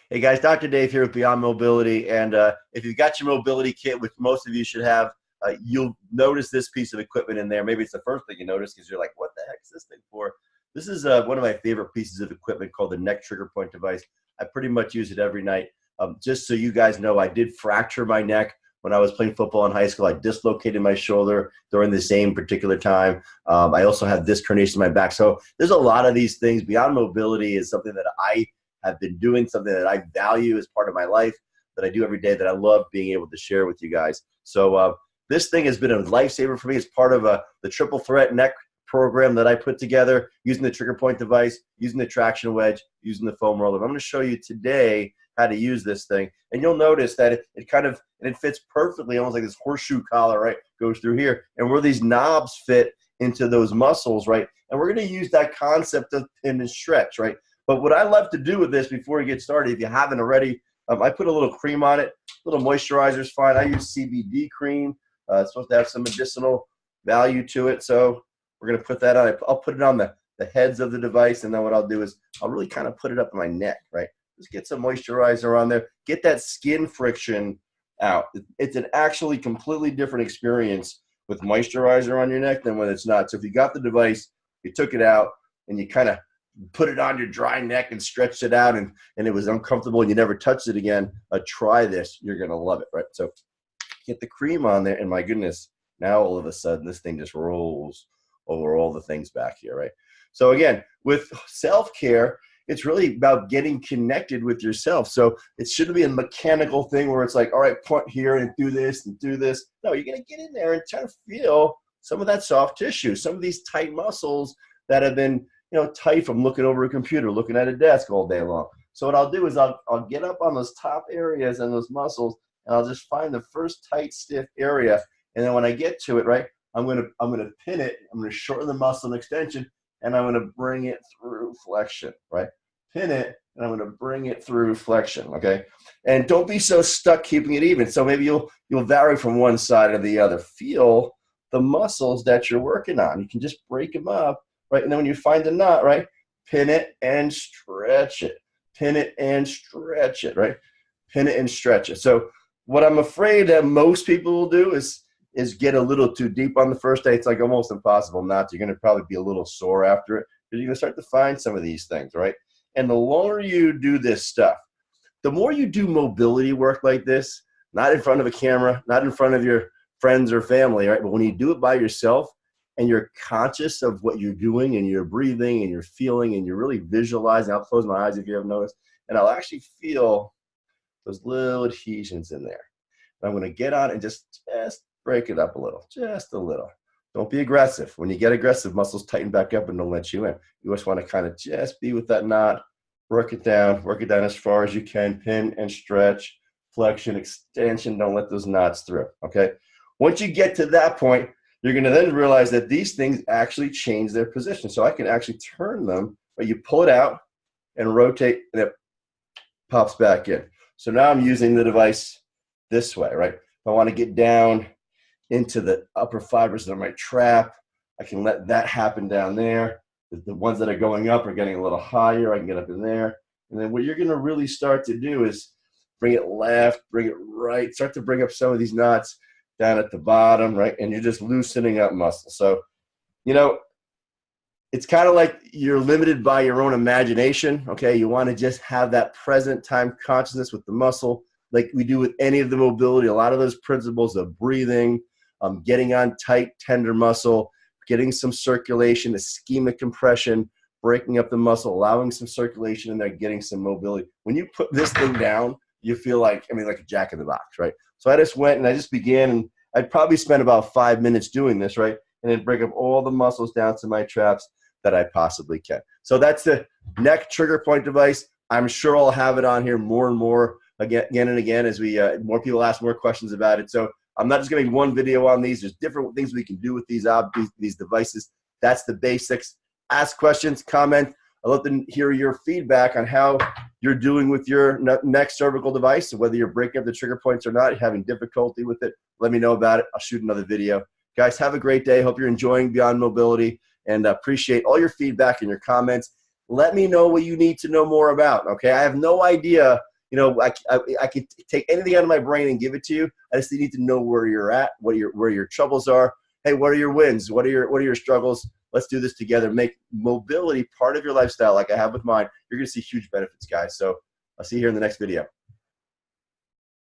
Hey guys, Dr. Dave here with Beyond Mobility. And if you've got your mobility kit, which most of you should have, you'll notice this piece of equipment in there. Maybe it's the first thing you notice because you're like, what the heck is this thing for? This is one of my favorite pieces of equipment called the neck trigger point device. I pretty much use it every night. Just so you guys know, I did fracture my neck when I was playing football in high school. I dislocated my shoulder during the same particular time. I also have disc herniation in my back. So there's a lot of these things. Beyond Mobility is something that I have been doing, something that I value as part of my life, that I do every day, that I love being able to share with you guys. So this thing has been a lifesaver for me. It's part of the triple threat neck program that I put together using the trigger point device, using the traction wedge, using the foam roller. I'm going to show you today how to use this thing. And you'll notice that it fits perfectly, almost like this horseshoe collar, right? Goes through here. And where these knobs fit into those muscles, right? And we're going to use that concept of pin and stretch, right? But what I love to do with this before we get started, if you haven't already, I put a little cream on it. A little moisturizer is fine. I use CBD cream. It's supposed to have some medicinal value to it. So we're going to put that on. I'll put it on the heads of the device. And then what I'll do is I'll really kind of put it up in my neck, right? Just get some moisturizer on there. Get that skin friction out. It's an actually completely different experience with moisturizer on your neck than when it's not. So if you got the device, you took it out, and you kind of put it on your dry neck and stretched it out, and it was uncomfortable and you never touched it again, try this. You're going to love it, right? So get the cream on there, and my goodness, now all of a sudden this thing just rolls over all the things back here, right? So again, with self-care, it's really about getting connected with yourself. So it shouldn't be a mechanical thing where it's like, all right, point here and do this and do this. No, you're going to get in there and try to feel some of that soft tissue, some of these tight muscles that have been, tight from looking over a computer, looking at a desk all day long. So what I'll do is I'll get up on those top areas and those muscles, and I'll just find the first tight, stiff area. And then when I get to it, right, I'm gonna pin it. I'm gonna shorten the muscle and extension, and I'm gonna bring it through flexion, right? Pin it, and I'm gonna bring it through flexion, okay? And don't be so stuck keeping it even. So maybe you'll vary from one side or the other. Feel the muscles that you're working on. You can just break them up. Right, and then when you find the knot, right, pin it and stretch it. Pin it and stretch it, right? Pin it and stretch it. So what I'm afraid that most people will do is get a little too deep on the first day. It's like almost impossible not to. You're going to probably be a little sore after it, because you're going to start to find some of these things, right? And the longer you do this stuff, the more you do mobility work like this, not in front of a camera, not in front of your friends or family, right? But when you do it by yourself, and you're conscious of what you're doing, and you're breathing, and you're feeling, and you're really visualizing. I'll close my eyes if you haven't noticed, and I'll actually feel those little adhesions in there. And I'm going to get on and just break it up a little, just a little. Don't be aggressive. When you get aggressive, muscles tighten back up and don't let you in. You just want to kind of just be with that knot, work it down as far as you can, pin and stretch, flexion, extension. Don't let those knots through, okay? Once you get to that point, you're going to then realize that these things actually change their position. So I can actually turn them, but you pull it out and rotate, and it pops back in. So now I'm using the device this way, right? If I want to get down into the upper fibers of my trap, I can let that happen down there. The ones that are going up are getting a little higher. I can get up in there. And then what you're going to really start to do is bring it left, bring it right, start to bring up some of these knots down at the bottom, right? And you're just loosening up muscle. So, it's kind of like you're limited by your own imagination, okay? You want to just have that present time consciousness with the muscle, like we do with any of the mobility. A lot of those principles of breathing, getting on tight, tender muscle, getting some circulation, ischemic compression, breaking up the muscle, allowing some circulation in there, getting some mobility. When you put this thing down, you feel like a jack in the box, right? So I just went and I just began, and I'd probably spend about 5 minutes doing this, right? And then break up all the muscles down to my traps that I possibly can. So that's the neck trigger point device. I'm sure I'll have it on here more and more again and again as we more people ask more questions about it. So I'm not just going to make one video on these. There's different things we can do with these devices. That's the basics. Ask questions, comment. I'd love to hear your feedback on how you're doing with your neck cervical device, whether you're breaking up the trigger points or not, having difficulty with it. Let me know about it. I'll shoot another video. Guys, have a great day. Hope you're enjoying Beyond Mobility, and appreciate all your feedback and your comments. Let me know what you need to know more about, okay? I have no idea You know, I can take anything out of my brain and give it to you. I just need to know where you're at, where your troubles are. Hey, what are your wins? What are your struggles? Let's do this together. Make mobility part of your lifestyle like I have with mine. You're going to see huge benefits, guys. So I'll see you here in the next video.